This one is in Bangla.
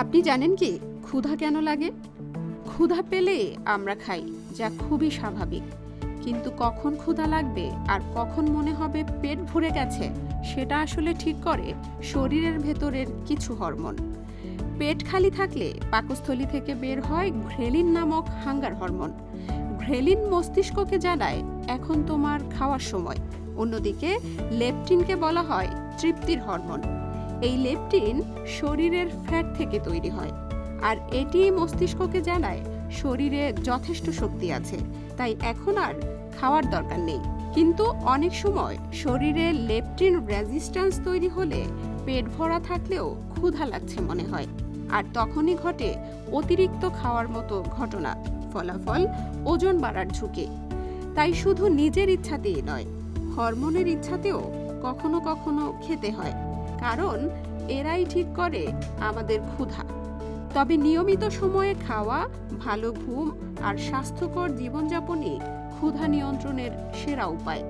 আপনি জানেন কি ক্ষুধা কেন লাগে? ক্ষুধা পেলে আমরা খাই, যা খুবই স্বাভাবিক। কিন্তু কখন ক্ষুধা লাগবে আর কখন মনে হবে পেট ভরে গেছে, সেটা আসলে ঠিক করে শরীরের ভেতরের কিছু হরমোন। পেট খালি থাকলে পাকস্থলী থেকে বের হয় ঘ্রেলিন নামক হাঙ্গার হরমোন। ঘ্রেলিন মস্তিষ্ককে জানায় এখন তোমার খাওয়ার সময়। অন্যদিকে লেপটিনকে বলা হয় তৃপ্তির হরমোন। এই লেপটিন শরীরের ফ্যাট থেকে তৈরি হয়, আর এটি মস্তিষ্ককে জানায় শরীরে যথেষ্ট শক্তি আছে, তাই এখন আর খাওয়ার দরকার নেই। কিন্তু অনেক সময় শরীরে লেপটিন রেজিস্ট্যান্স তৈরি হলে পেট ভরা থাকলেও ক্ষুধা লাগছে মনে হয়, আর তখনই ঘটে অতিরিক্ত খাওয়ার মতো ঘটনা। ফলাফল ওজন বাড়ার ঝুঁকি। তাই শুধু নিজের ইচ্ছাতেই নয়, হরমোনের ইচ্ছাতেও কখনো কখনো খেতে হয়, কারণ এরাই ঠিক করে আমাদের ক্ষুধা। তবে নিয়মিত সময়ে খাওয়া, ভালো ঘুম আর স্বাস্থ্যকর জীবনযাপনই ক্ষুধা নিয়ন্ত্রণের সেরা উপায়।